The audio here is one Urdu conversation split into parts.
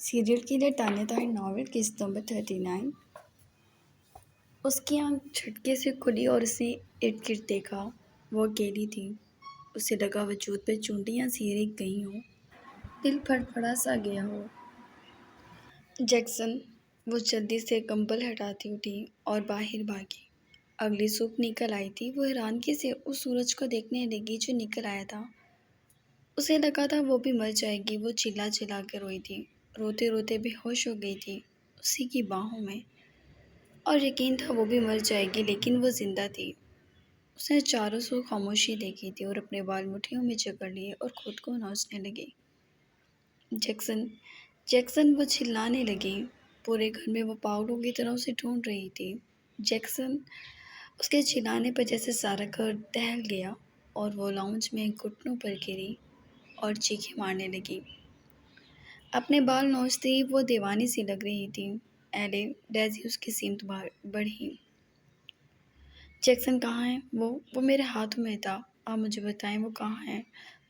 Serial killer Tania Tahir novel قسط نمبر 39۔ اس کی آنکھ جھٹکے سے کھلی اور اس نے ارد گرد دیکھا۔ وہ اکیلی تھی۔ اسے لگا وجود پہ چونٹیاں سی رک گئی ہوں، دل پھڑپڑا سا گیا ہو۔ جیکسن! وہ جلدی سے کمبل ہٹاتی اٹھی اور باہر بھاگی۔ اگلی صبح نکل آئی تھی۔ وہ حیرانگی سے اس سورج کو دیکھنے لگی جو نکل آیا تھا۔ اسے لگا تھا وہ بھی مر جائے گی۔ وہ چلا چلا کر روئی تھی، روتے روتے بے ہوش ہو گئی تھی اسی کی باہوں میں، اور یقین تھا وہ بھی مر جائے گی، لیکن وہ زندہ تھی۔ اس نے چاروں سو خاموشی دیکھی تھی اور اپنے بال مٹھیوں میں جکڑ لیے اور خود کو نوچنے لگی۔ جیکسن! جیکسن! وہ چلانے لگی۔ پورے گھر میں وہ پاگلوں کی طرح اسے ڈھونڈ رہی تھی۔ جیکسن! اس کے چلانے پر جیسے سارا گھر دہل گیا اور وہ لاؤنج میں گھٹنوں پر گری اور چیخیں مارنے لگی۔ اپنے بال نوچتی وہ دیوانی سی لگ رہی تھی۔ ایلے! ڈیزی اس کی سمت بڑھی۔ جیکسن کہاں ہے؟ وہ میرے ہاتھوں میں تھا۔ آپ مجھے بتائیں وہ کہاں ہے؟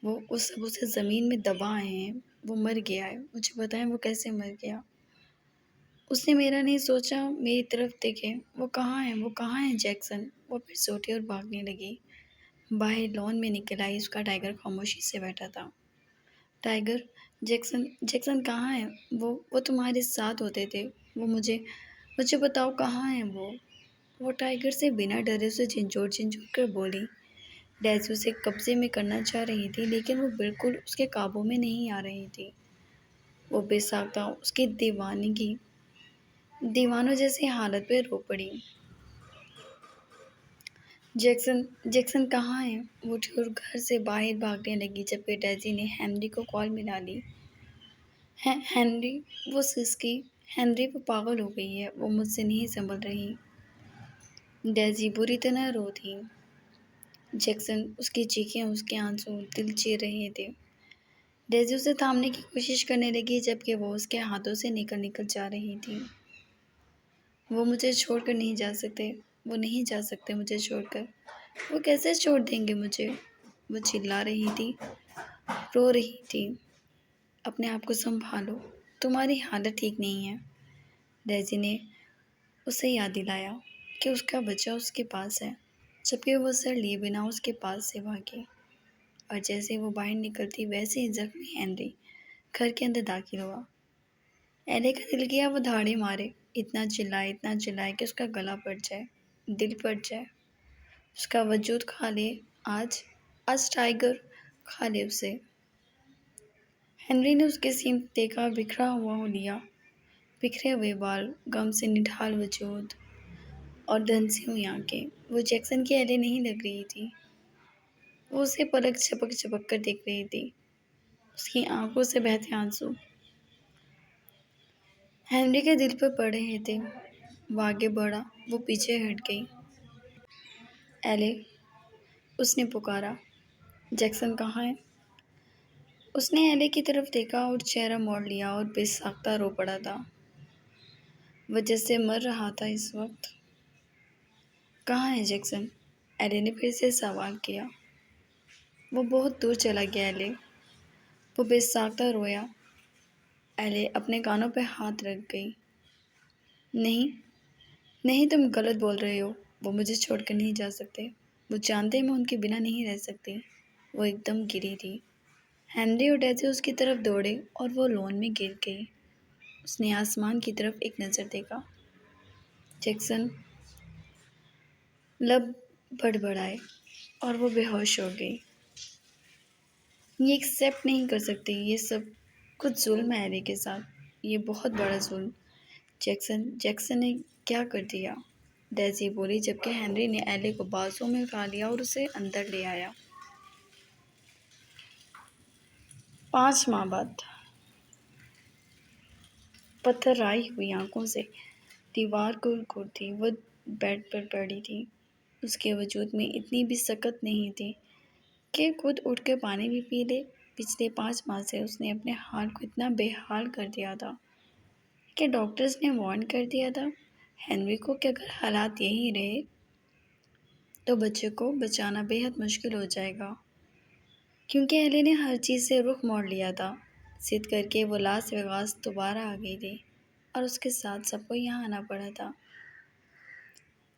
وہ سب اسے زمین میں دبا آئے ہیں۔ وہ مر گیا ہے۔ مجھے بتائیں وہ کیسے مر گیا؟ اس نے میرا نہیں سوچا، میری طرف دیکھے۔ وہ کہاں ہے؟ وہ کہاں ہے جیکسن؟ وہ پھر سوٹی اور بھاگنے لگی۔ باہر لان میں نکل آئی۔ اس کا ٹائیگر خاموشی سے بیٹھا تھا۔ ٹائیگر! جیکسن کہاں ہے؟ وہ تمہارے ساتھ ہوتے تھے۔ وہ مجھے بتاؤ کہاں ہے وہ؟ وہ ٹائیگر سے بنا ڈرے اسے جھنجھوڑ کر بولی۔ ڈیزی اسے قبضے میں کرنا چاہ رہی تھی، لیکن وہ بالکل اس کے قابو میں نہیں آ رہی تھی۔ وہ بے ساختہ اس کی دیوانوں جیسی حالت پہ رو پڑی۔ جیکسن کہاں ہے؟ وہ اٹھی اور گھر سے باہر بھاگنے لگی، جبکہ ڈیزی نے ہنری کو کال ملا لی۔ ہنری! وہ سسکی۔ ہنری! وہ پاگل ہو گئی ہے۔ وہ مجھ سے نہیں سنبھل رہی۔ ڈیزی بری طرح رو تھی۔ جیکسن! اس کی چیخیں، اس کے آنسو دل چیر رہے تھے۔ ڈیزی اسے تھامنے کی کوشش کرنے لگی، جبکہ وہ اس کے ہاتھوں سے نکل جا رہی تھی۔ وہ مجھے چھوڑ کر نہیں جا سکتے۔ وہ نہیں جا سکتے مجھے چھوڑ کر۔ وہ کیسے چھوڑ دیں گے مجھے؟ وہ چلا رہی تھی، رو رہی تھی۔ اپنے آپ کو سنبھالو، تمہاری حالت ٹھیک نہیں ہے۔ ڈیزی نے اسے یاد دلایا کہ اس کا بچہ اس کے پاس ہے، جبکہ وہ سر لیے بنا اس کے پاس سے بھاگی، اور جیسے وہ باہر نکلتی ویسے ہی زخمی ہنری گھر کے اندر داخل ہوا۔ ایلے کا دل کیا وہ دھاڑے مارے، اتنا چلائے کہ اس کا گلا پھٹ جائے، دل پھٹ جائے، اس کا وجود کھا لے۔ آج ٹائیگر کھا لے اسے۔ ہنری نے اس کے سمت دیکھا، بکھرے ہوئے بال، غم سے نڈھال وجود اور دھنسی ہوئی آنکھیں۔ وہ جیکسن کی ایلے نہیں لگ رہی تھی۔ وہ اسے پلک جھپک کر دیکھ رہی تھی، اس کی آنکھوں سے بہتے آنسو ہنری کے دل پر پڑ رہے تھے۔ وہ آگے بڑھا، وہ پیچھے ہٹ گئی۔ ایلے! اس نے پکارا۔ جیکسن کہاں ہے؟ اس نے ایلے کی طرف دیکھا اور چہرہ موڑ لیا اور بے ساختہ رو پڑا تھا۔ وہ جیسے مر رہا تھا اس وقت۔ کہاں ہے جیکسن؟ ایلے نے پھر سے سوال کیا۔ وہ بہت دور چلا گیا ایلے۔ وہ بے ساختہ رویا۔ ایلے اپنے کانوں پہ ہاتھ رکھ گئی۔ نہیں، تم غلط بول رہے ہو۔ وہ مجھے چھوڑ کر نہیں جا سکتے۔ وہ جانتے میں ان کے بنا نہیں رہ سکتی۔ وہ ایک دم گری تھی۔ ہنری اور ڈیزی اس کی طرف دوڑے اور وہ لون میں گر گئی۔ اس نے آسمان کی طرف ایک نظر دیکھا۔ جیکسن! لب بڑبڑائے اور وہ بے ہوش ہو گئی۔ یہ ایکسیپٹ نہیں کر سکتی۔ یہ سب کچھ ظلم ہے ایلے کے ساتھ، یہ بہت بڑا ظلم۔ جیکسن نے کیا کر دیا؟ ڈیزی بولی، جبکہ ہنری نے ایلے کو بازوں میں اٹھا لیا اور اسے اندر لے آیا۔ 5 ماہ بعد۔ پتھرائی ہوئی آنکھوں سے دیوار کو گھورتی وہ بیڈ پر پڑی تھی۔ اس کے وجود میں اتنی بھی سکت نہیں تھی کہ خود اٹھ کر پانی بھی پی لے۔ پچھلے 5 ماہ سے اس نے اپنے حال کو اتنا بے حال کر دیا تھا کہ ڈاکٹرز نے وارن کر دیا تھا ہنری کو کہ اگر حالات یہی رہے تو بچے کو بچانا بے حد مشکل ہو جائے گا، کیونکہ ایلے نے ہر چیز سے رخ موڑ لیا تھا، ضد کر کے وہ لاس ویگاس دوبارہ آ گئی تھی اور اس کے ساتھ سب کو یہاں آنا پڑا تھا۔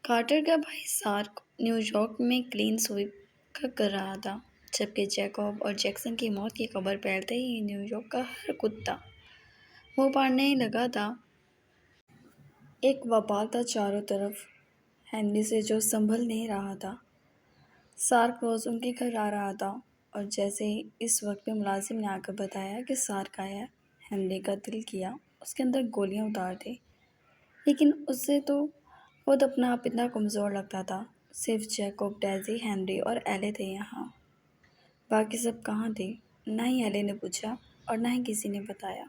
کارٹر کا بھائی سارک نیو یارک میں کلین سویپ کا کر رہا تھا، جبکہ جیکوب اور جیکسن کی موت کی خبر پھیلتے ہی نیو یارک کا ہر کتا منہ پاڑنے لگا تھا۔ ایک وبال تھا چاروں طرف، ہنری سے جو سنبھل نہیں رہا تھا۔ سارک روز ان کے گھر آ رہا تھا اور جیسے ہی اس وقت پہ ملازم نے آ کر بتایا کہ سارک آیا ہے، ہنری کا دل کیا اس کے اندر گولیاں اتار دے، لیکن اس سے تو خود اپنا آپ اتنا کمزور لگتا تھا۔ صرف جیکوب، ڈیزی، ہنری اور ایلے تھے یہاں۔ باقی سب کہاں تھے؟ نہ ہی ایلے نے پوچھا اور نہ ہی کسی نے بتایا۔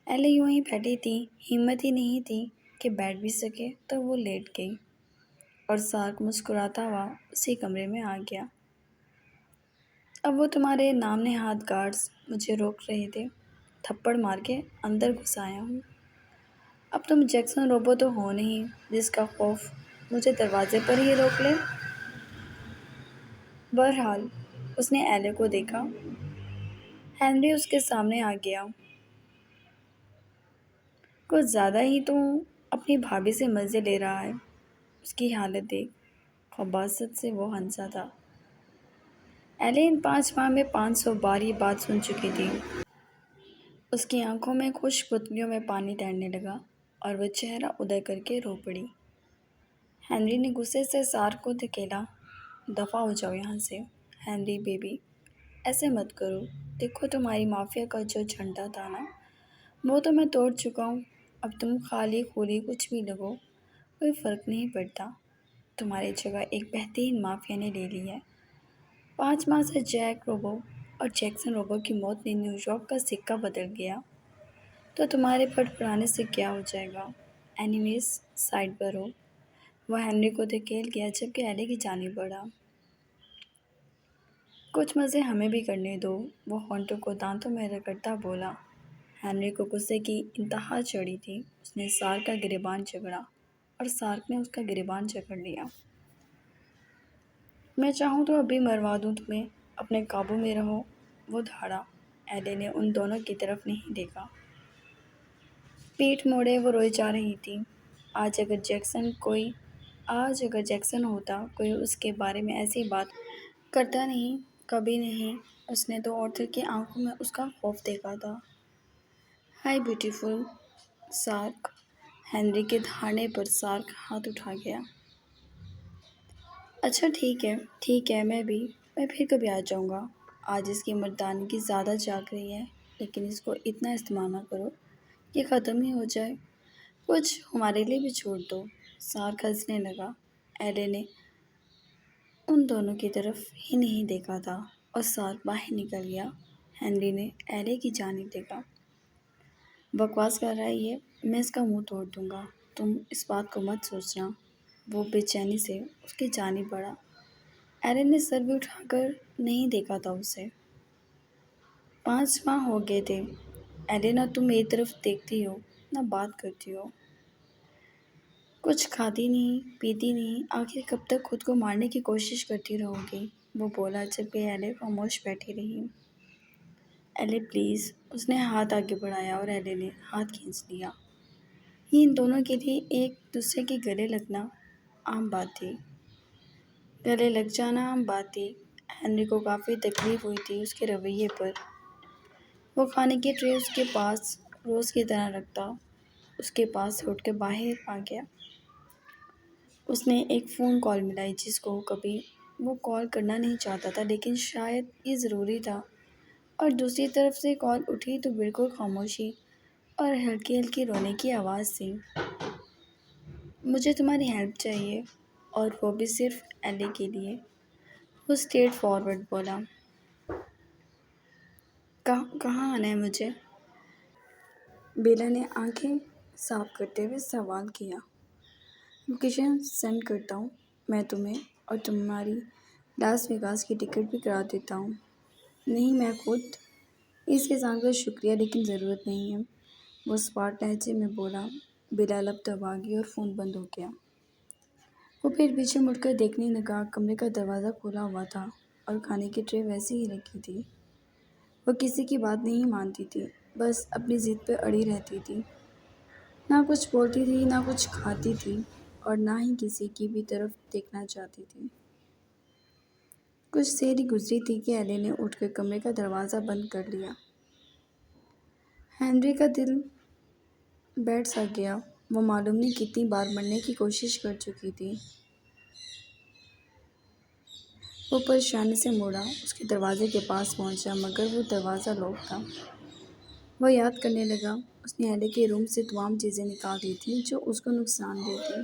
ایلے یوں ہی بیٹھی تھی، ہمت ہی نہیں تھی کہ بیٹھ بھی سکے تو وہ لیٹ گئی اور سارک مسکراتا ہوا اسی کمرے میں آ گیا۔ اب وہ تمہارے نام نہاد گارڈز مجھے روک رہے تھے، تھپڑ مار کے اندر گھس آیا ہوں۔ اب تم جیکسن روبو تو ہو نہیں جس کا خوف مجھے دروازے پر ہی روک لے۔ بہرحال اس نے ایلے کو دیکھا۔ ہنری اس کے سامنے آ گیا۔ کچھ زیادہ ہی تو اپنی بھابھی سے مزے لے رہا ہے، اس کی حالت دیکھ۔ خباثت سے وہ ہنسا تھا۔ ایلے ان 5 ماہ میں 500 بار یہ بات سن چکی تھی۔ اس کی آنکھوں میں خشک پتلیوں میں پانی تیرنے لگا اور وہ چہرہ ادھر کر کے رو پڑی۔ ہنری نے غصے سے سارک کو دھکیلا۔ دفع ہو جاؤ یہاں سے، ہنری بیبی، ایسے مت کرو۔ دیکھو تمہاری مافیا کا جو جھنڈا تھا نا، وہ تو میں توڑ چکا ہوں۔ اب تم خالی خولی کچھ بھی لگو، کوئی فرق نہیں پڑتا۔ تمہاری جگہ ایک بہترین مافیا نے لے لی ہے۔ 5 ماہ سے جیک روبو اور جیکسن روبو کی موت نے نیو یارک کا سکہ بدل گیا، تو تمہارے پٹ پڑانے سے کیا ہو جائے گا؟ اینیویز سائڈ پر ہو۔ وہ ہنری کو دھکیل گیا جبکہ ایلے کی جانب بڑھا۔ کچھ مزے ہمیں بھی کرنے دو، وہ ہونٹوں کو دانتوں میں رگڑتا بولا۔ ہنری کو غصے کی انتہا چڑھی تھی۔ اس نے سارک کا گریبان جکڑا اور سارک نے اس کا گریبان جکڑ لیا۔ میں چاہوں تو ابھی مروا دوں تمہیں، اپنے قابو میں رہو، وہ دھاڑا۔ ایلے نے ان دونوں کی طرف نہیں دیکھا۔ پیٹھ موڑے وہ روئی جا رہی تھی۔ آج اگر جیکسن ہوتا، کوئی اس کے بارے میں ایسی بات کرتا نہیں، کبھی نہیں۔ اس نے تو آرتھر کی آنکھوں میں اس کا خوف دیکھا تھا۔ High beautiful SAARC. ہنری کے دھاڑنے پر سارک ہاتھ اٹھا گیا۔ اچھا ٹھیک ہے، میں پھر کبھی آ جاؤں گا۔ آج اس کی مردانگی زیادہ جاگ رہی ہے، لیکن اس کو اتنا استعمال نہ کرو کہ ختم ہی ہو جائے۔ کچھ ہمارے لیے بھی چھوڑ دو۔ سارک ہنسنے لگا۔ ایلے نے ان دونوں کی طرف ہی نہیں دیکھا تھا اور سارک باہر نکل گیا۔ ہنری نے ایلے کی جانب دیکھا۔ بکواس کر رہا ہے یہ، میں اس کا منہ توڑ دوں گا، تم اس بات کو مت سوچنا۔ وہ بے چینی سے اس کی جانب بڑھا۔ ایلے نے سر بھی اٹھا کر نہیں دیکھا تھا اسے۔ 5 ماہ ہو گئے تھے۔ ایلے نہ تم میری طرف دیکھتی ہو نہ بات کرتی ہو، کچھ کھاتی نہیں پیتی نہیں، آخر کب تک خود کو مارنے کی کوشش کرتی رہو گی؟ وہ بولا جبکہ ایلے خاموش بیٹھی رہی۔ ایلے پلیز، اس نے ہاتھ آگے بڑھایا اور ایلے نے ہاتھ کھینچ لیا۔ یہ ان دونوں کے لیے ایک دوسرے کے گلے لگنا عام بات تھی۔ گلے لگ جانا عام بات تھی۔ ہنری کو کافی تکلیف ہوئی تھی اس کے رویے پر۔ وہ کھانے کی ٹرے اس کے پاس روز کی طرح رکھتا، اس کے پاس سے اٹھ کے باہر آ گیا۔ اس نے ایک فون کال ملائی جس کو کبھی وہ کال کرنا نہیں چاہتا تھا، لیکن شاید یہ ضروری تھا، اور دوسری طرف سے کال اٹھی تو بالکل خاموشی اور ہلکی ہلکی رونے کی آواز تھی۔ مجھے تمہاری ہیلپ چاہیے، اور وہ بھی صرف ایلے کے لیے۔ وہ اسٹریٹ فارورڈ بولا۔ کہاں آنا ہے مجھے؟ بیلا نے آنکھیں صاف کرتے ہوئے سوال کیا۔ لوکیشن سینڈ کرتا ہوں میں تمہیں، اور تمہاری لاس ویگاس کی ٹکٹ بھی کرا دیتا ہوں۔ نہیں میں خود۔ اس احسان کا شکریہ لیکن ضرورت نہیں ہے، وہ اسپاٹ لہجے میں بولا۔ بیلا لب دبا گئی اور فون بند ہو گیا۔ وہ پھر پیچھے مڑ کر دیکھنے لگا۔ کمرے کا دروازہ کھلا ہوا تھا اور کھانے کی ٹرے ویسے ہی رکھی تھی۔ وہ کسی کی بات نہیں مانتی تھی، بس اپنی ضد پہ اڑی رہتی تھی۔ نہ کچھ بولتی تھی، نہ کچھ کھاتی تھی، اور نہ ہی کسی کی بھی طرف دیکھنا چاہتی تھی۔ کچھ دیر ہی گزری تھی کہ ایلی نے اٹھ کر کمرے کا دروازہ بند کر لیا۔ ہنری کا دل بیٹھ سا گیا۔ وہ معلوم نہیں کتنی بار مرنے کی کوشش کر چکی تھی۔ وہ پریشانی سے مڑا، اس کے دروازے کے پاس پہنچا، مگر وہ دروازہ لاک تھا۔ وہ یاد کرنے لگا، اس نے ایلی کے روم سے تمام چیزیں نکال دی تھیں جو اس کو نقصان دہ تھیں۔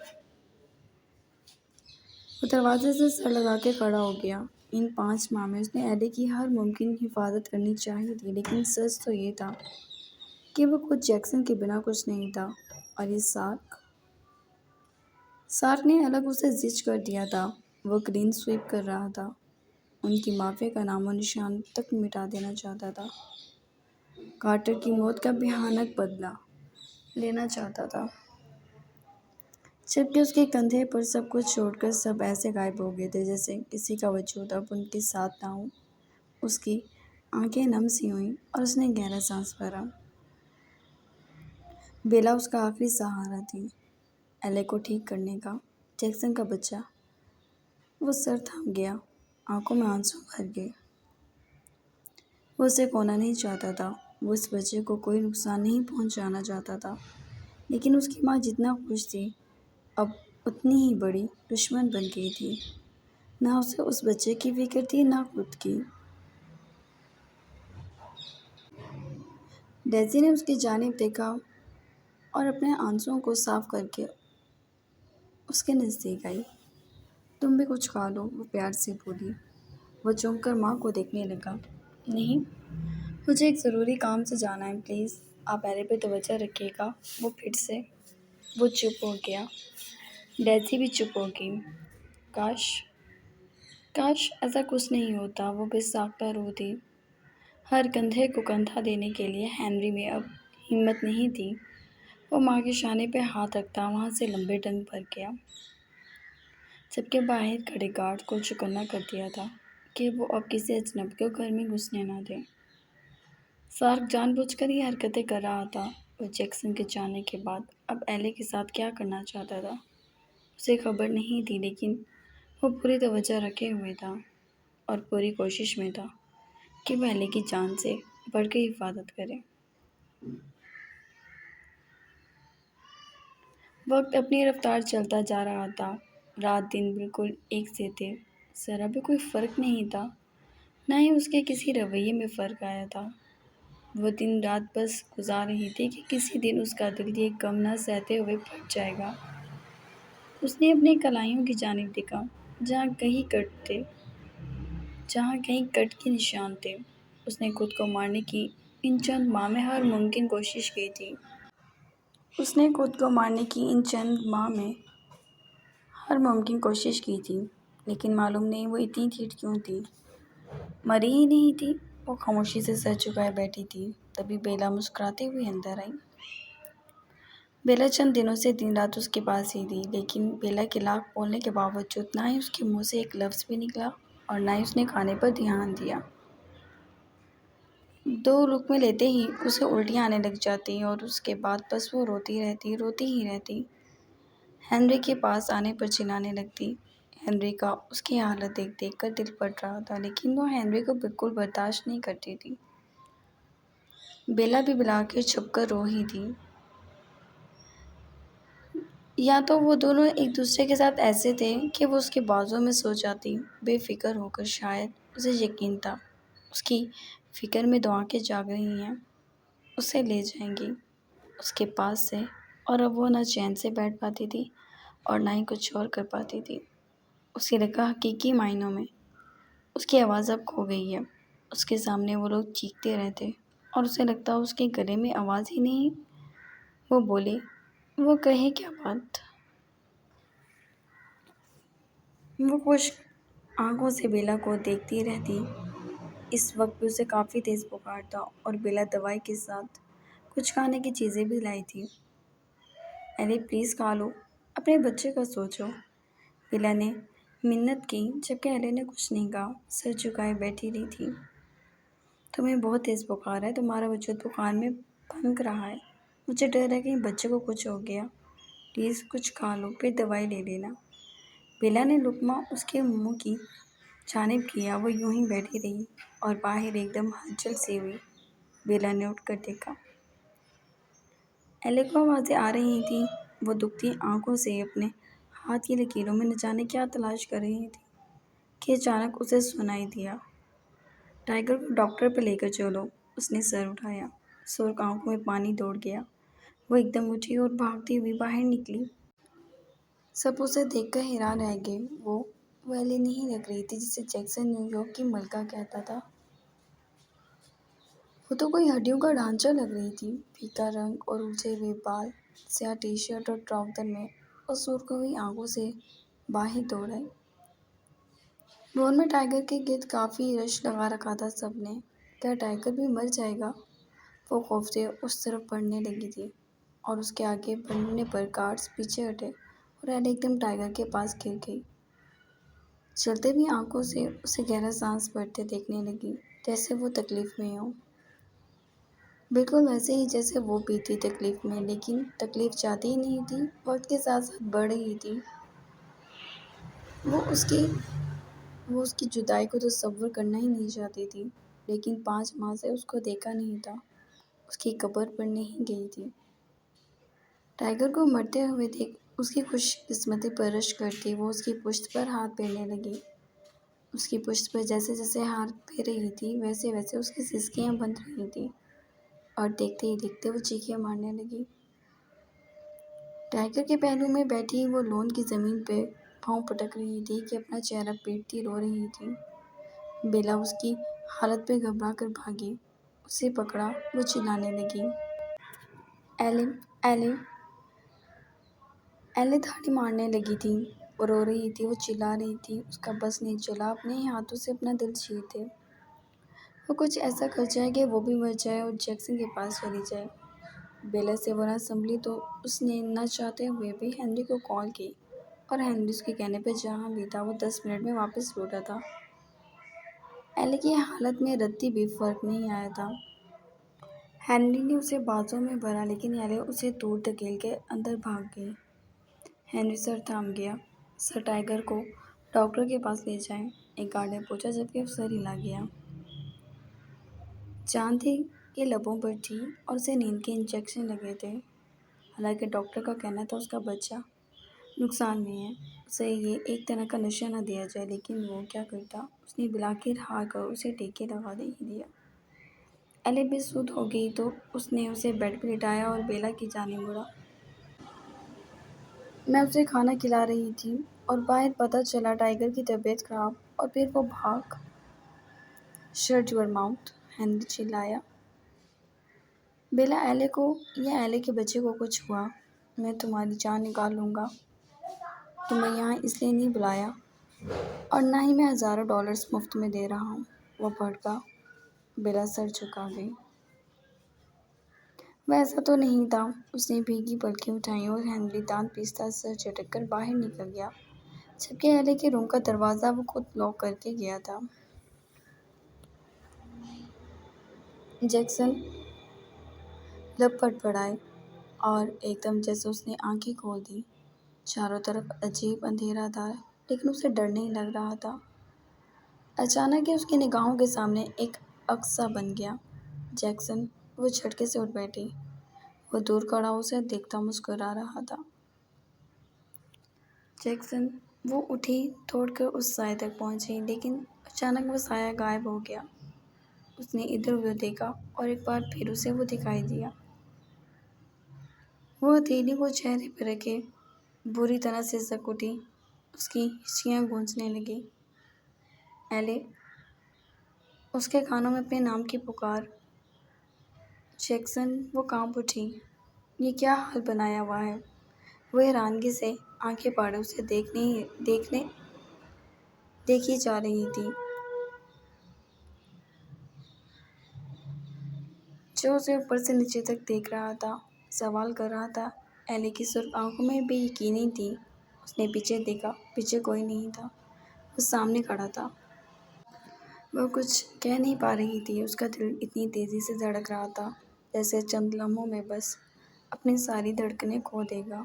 وہ دروازے سے سر لگا کے کھڑا ہو گیا۔ ان 5 ماہ میں اس نے ایلی کی ہر ممکن حفاظت کرنی چاہی تھی، لیکن سچ تو یہ تھا کہ وہ خود جیکسن کے بنا کچھ نہیں تھا، اور یہ سارک نے الگ اسے زچ کر دیا تھا۔ وہ کلین سویپ کر رہا تھا، ان کی مافیا کا نام و نشان تک مٹا دینا چاہتا تھا، کارٹر کی موت کا بھیانک بدلہ لینا چاہتا تھا، جبکہ اس کے کندھے پر سب کچھ چھوڑ کر سب ایسے غائب ہو گئے تھے جیسے کسی کا وجود اب ان کے ساتھ نہ ہو۔ اس کی آنکھیں نم سی ہوئیں اور اس نے گہرا سانس بھرا۔ بیلا اس کا آخری سہارا تھی، ایلی کو ٹھیک کرنے کا۔ جیکسن کا بچہ۔ وہ سر تھم گیا، آنکھوں میں آنسو بھر گئے۔ وہ اسے کھونا نہیں چاہتا تھا، وہ اس بچے کو کوئی نقصان نہیں پہنچانا چاہتا تھا، لیکن اس کی ماں جتنا خوش تھی، اب اتنی ہی بڑی دشمن بن گئی تھی۔ نہ اسے اس بچے کی فکر تھی، نہ خود کی۔ ڈیزی نے اس کی جانب دیکھا اور اپنے آنسوؤں کو صاف کر کے اس کے نزدیک آئی۔ تم بھی کچھ کھا لو، وہ پیار سے بولی۔ وہ چونک کر ماں کو دیکھنے لگا۔ نہیں، مجھے ایک ضروری کام سے جانا ہے، پلیز آپ ایلی پہ توجہ رکھیے گا۔ وہ چپ ہو گیا۔ ڈیزی بھی چپ ہو گئی۔ کاش ایسا کچھ نہیں ہوتا، وہ بے ساختہ رو دی۔ ہر کندھے کو کندھا دینے کے لیے ہنری میں اب ہمت نہیں تھی۔ وہ ماں کے شانے پہ ہاتھ رکھتا وہاں سے لمبے ڈنگ بھر گیا، جبکہ باہر کھڑے گارڈ کو چوکنا کر دیا تھا کہ وہ اب کسی اجنبی کو گھر میں گھسنے نہ دے۔ سارک جان بوجھ کر یہ حرکتیں کر رہا تھا۔ وہ جیکسن کے جانے کے بعد اب ایلی کے ساتھ کیا کرنا چاہتا تھا، اسے خبر نہیں تھی، لیکن وہ پوری توجہ رکھے ہوئے تھا اور پوری کوشش میں تھا کہ وہ ایلی کی جان سے بڑھ کے حفاظت کرے۔ وقت اپنی رفتار چلتا جا رہا تھا، رات دن بالکل ایک سے تھے، ذرا بھی کوئی فرق نہیں تھا، نہ ہی اس کے کسی رویے میں فرق آیا تھا۔ وہ دن رات بس گزار رہی تھی کہ کسی دن اس کا دل یہ غم نہ سہتے ہوئے پھٹ جائے گا۔ اس نے اپنی کلائیوں کی جانب دیکھا، جہاں کہیں کٹ کے نشان تھے۔ اس نے خود کو مارنے کی ان چند ماہ میں ہر ممکن کوشش کی تھی، لیکن معلوم نہیں وہ اتنی ڈھیٹ کیوں تھی، مری ہی نہیں تھی۔ وہ خاموشی سے سر جھکائے بیٹھی تھی، تبھی بیلا مسکراتے ہوئے اندر آئی۔ بیلا چند دنوں سے دن رات اس کے پاس ہی تھی، لیکن بیلا کے لاکھ بولنے کے باوجود نہ ہی اس کے منہ سے ایک لفظ بھی نکلا اور نہ ہی اس نے کھانے پر دھیان دیا۔ 2 لقمے لیتے ہی اسے الٹیاں آنے لگ جاتی اور اس کے بعد بس وہ روتی ہی رہتی۔ ہنری کے پاس آنے پر چلانے لگتی۔ ہنری کا اس کی حالت دیکھ کر دل پھٹ رہا تھا، لیکن وہ ہنری کو بالکل برداشت نہیں کرتی تھی۔ بیلا بھی بالآخر چھپ کر رو ہی دی۔ یا تو وہ دونوں ایک دوسرے کے ساتھ ایسے تھے کہ وہ اس کے بازو میں سو جاتی، بے فکر ہو کر۔ شاید اسے یقین تھا اس کی فکر میں 2 آنکھیں جاگ رہی ہیں، اسے لے جائیں گی اس کے پاس سے، اور اب وہ نہ چین سے بیٹھ پاتی تھی اور نہ ہی کچھ اور کر پاتی تھی۔ اسے لگا حقیقی معنوں میں اس کی آواز اب کھو گئی ہے۔ اس کے سامنے وہ لوگ چیختے رہتے اور اسے لگتا اس کے گلے میں آواز ہی نہیں۔ وہ بولی، وہ کہے کیا بات؟ وہ خشک آنکھوں سے بیلا کو دیکھتی رہتی۔ اس وقت بھی اسے کافی تیز بخار تھا اور بیلا دوائی کے ساتھ کچھ کھانے کی چیزیں بھی لائی تھی۔ ایلی پلیز کھا لو، اپنے بچے کا سوچو، بیلا نے منت کی، جبکہ ایلی نے کچھ نہیں کہا، سر جھکائے بیٹھی رہی تھی۔ تمہیں بہت تیز بخار ہے، تمہارا وجود بخار میں پھنک رہا ہے۔ مجھے ڈر ہے کہیں بچے کو کچھ ہو گیا۔ پلیز کچھ کھا لو پھر دوائی لے لینا۔ بیلا نے لقمہ اس کے منہ کی جانب کیا۔ وہ یوں ہی بیٹھی رہی اور باہر ایک دم ہلچل سی ہوئی۔ بیلا نے اٹھ کر دیکھا۔ ایلے کو آوازیں آ رہی تھیں۔ وہ دکھتی آنکھوں سے اپنے ہاتھ کی لکیروں میں نہ جانے کیا تلاش کر رہی تھی کہ اچانک اسے سنائی دیا، ٹائیگر کو ڈاکٹر پہ لے کر چلو۔ اس نے سر اٹھایا۔ سرخ آنکھوں میں پانی دوڑ گیا۔ وہ ایک دم اٹھی اور بھاگتی ہوئی باہر نکلی۔ سب اسے دیکھ کر حیران رہ گئے۔ وہ ایلے نہیں لگ رہی تھی جسے جیکسن نیو یارک کی ملکہ کہتا تھا۔ وہ تو کوئی ہڈیوں کا ڈھانچہ لگ رہی تھی۔ پھیکا رنگ اور الجھے ہوئے بال، سیاہ ٹی شرٹ اور ٹراؤزر میں، اور سرخ ہوئی آنکھوں سے باہر دوڑ آئی۔ لون میں ٹائیگر کے گرد کافی رش لگا رکھا تھا سب نے۔ کیا ٹائیگر بھی مر جائے گا؟ وہ خوف سے اس طرف بڑھنے لگی تھی اور اس کے آگے بڑھنے پر گارڈز پیچھے ہٹے اور ایلے ایک دم ٹائیگر کے پاس گر گئی۔ چلتے ہوئی آنکھوں سے اسے گہرا سانس بھرتے دیکھنے لگی، جیسے وہ تکلیف میں ہو۔ بالکل ویسے ہی جیسے وہ بھی تھی تکلیف میں، لیکن تکلیف جاتی ہی نہیں تھی، وقت کے ساتھ ساتھ بڑھ رہی تھی۔ وہ اس کی جدائی کو تصور کرنا ہی نہیں چاہتی تھی، لیکن 5 ماہ سے اس کو دیکھا نہیں تھا، اس کی قبر پر نہیں گئی تھی۔ ٹائیگر کو مرتے ہوئے دیکھ اس کی خوش قسمتی پر رشک کرتی وہ اس کی پشت پر ہاتھ پھیرنے لگی۔ اس کی پشت پر جیسے جیسے ہاتھ پھیر رہی تھی ویسے ویسے اس کی سسکیاں بند رہی تھیں اور دیکھتے ہی دیکھتے وہ چیخیں مارنے لگی۔ ٹائیگر کے پہلو میں بیٹھی وہ لون کی زمین پہ پاؤں پٹک رہی تھی کہ اپنا چہرہ پیٹتی رو رہی تھی۔ بیلا اس کی حالت پہ گھبرا کر بھاگی، اسے پکڑا۔ وہ چلانے لگی، ایلے ایلے ایلے دھاڑی مارنے لگی تھی۔ وہ رو رہی تھی، وہ چلا رہی تھی، اس کا بس نہیں چلا اپنے ہی ہاتھوں سے اپنا دل چیر دے۔ وہ کچھ ایسا کر جائے کہ وہ بھی مر جائے اور جیکسن کے پاس چلی جائے۔ بیلا سے وہ نہ سنبھلی تو اس نے نہ چاہتے ہوئے بھی ہنری کو کال کی، اور ہنری اس کے کہنے پہ جہاں بھی تھا وہ 10 منٹ میں واپس لوٹا تھا۔ ایلے کی حالت میں رتی بھی فرق نہیں آیا تھا۔ ہنری نے اسے بازوں میں بھرا لیکن ایلے اسے دور دھکیل کے اندر بھاگ گئی۔ ہنری سر تھام گیا۔ سر ٹائیگر کو ڈاکٹر کے پاس لے جائیں، ایک گارڈ نے پوچھا جبکہ وہ سر ہلا گیا۔ جان تھی کہ لبوں پر تھی اور اسے نیند کے انجیکشن لگے تھے۔ حالانکہ ڈاکٹر کا کہنا تھا اس کا بچہ نقصان میں ہے، اسے یہ ایک طرح کا نشہ نہ دیا جائے، لیکن وہ کیا کرتا؟ اس نے بالآخر ہار کر اسے ٹیکے لگا ہی دیا۔ ایلے بے سود ہو گئی تو اس نے اسے بیڈ پہ لٹایا اور بیلا کی جانب مڑا۔ میں اسے کھانا کھلا رہی تھی اور باہر پتہ چلا ٹائیگر کی طبیعت خراب اور پھر وہ بھاگ۔ شٹ یور ماؤتھ، ہنری چلایا۔ بیلا ایلے کو یا ایلے کے بچے کو کچھ ہوا، میں تمہاری جان نکال لوں گا۔ تمہیں یہاں اس لیے نہیں بلایا اور نہ ہی میں ہزاروں ڈالرز مفت میں دے رہا ہوں۔ وہ بھڑکا۔ بیلا سر جھکا گئی۔ وہ ایسا تو نہیں تھا۔ اس نے بھیگی پلکیں اٹھائیں اور ہنری دانت پیستا سر جھٹک کر باہر نکل گیا، جبکہ ایلے کے روم کا دروازہ وہ خود لاک کر کے گیا تھا۔ جیکسن لب پڑپڑائے اور ایک دم جیسے اس نے آنکھیں کھول دیں۔ چاروں طرف عجیب اندھیرا تھا لیکن اسے ڈر نہیں لگ رہا تھا۔ اچانک ہی اس کی نگاہوں کے سامنے ایک عکس سا بن گیا۔ جیکسن، وہ جھٹکے سے اٹھ بیٹھی۔ وہ دور کھڑا اسے دیکھتا مسکرا رہا تھا۔ جیکسن، وہ اٹھی، دوڑ کر اس سائے تک پہنچی، لیکن اچانک وہ سایہ غائب ہو گیا۔ اس نے ادھر ادھر دیکھا اور ایک بار پھر اسے وہ دکھائی دیا۔ وہ ہتھیلی کو چہرے پہ رکھے بری طرح سے سک اٹھی۔ اس کی ہچکیاں گونجنے لگیں۔ ایلے، اس کے کانوں میں اپنے نام کی پکار۔ جیکسن، وہ کانپ اٹھی۔ یہ کیا حال بنایا ہوا ہے؟ وہ حیرانگی سے آنکھیں پھاڑے اسے دیکھی جا رہی تھی، جو اسے اوپر سے نیچے تک دیکھ رہا تھا، سوال کر رہا تھا۔ ایلے کی سرخ آنکھوں میں بے یقینی تھی۔ اس نے پیچھے دیکھا، پیچھے کوئی نہیں تھا، وہ سامنے کھڑا تھا۔ وہ کچھ کہہ نہیں پا رہی تھی، اس کا دل اتنی تیزی سے دھڑک رہا تھا جیسے چند لمحوں میں بس اپنی ساری دھڑکنیں کھو دے گا،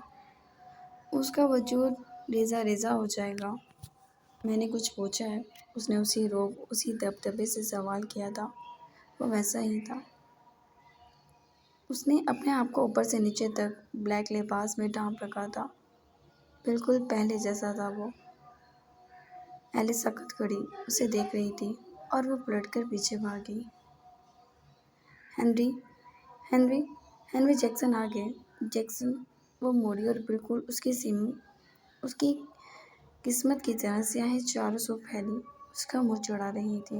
اس کا وجود ریزہ ریزہ ہو جائے گا۔ میں نے کچھ پوچھا ہے؟ اس نے اسی روب اسی دبدبے سے سوال کیا تھا۔ وہ ویسا ہی تھا۔ اس نے اپنے آپ کو اوپر سے نیچے تک بلیک لباس میں ڈھانپ رکھا تھا، بالکل پہلے جیسا تھا وہ۔ ایلس سکت کھڑی اسے دیکھ رہی تھی اور وہ پلٹ کر پیچھے بھاگی۔ ہنری ہنری ہنری جیکسن آ گئے۔ جیکسن وہ موڑی اور بالکل اس کی قسمت کی طرح سیاہیں چاروں سو پھیلی اس کا منہ چڑھا رہی تھی۔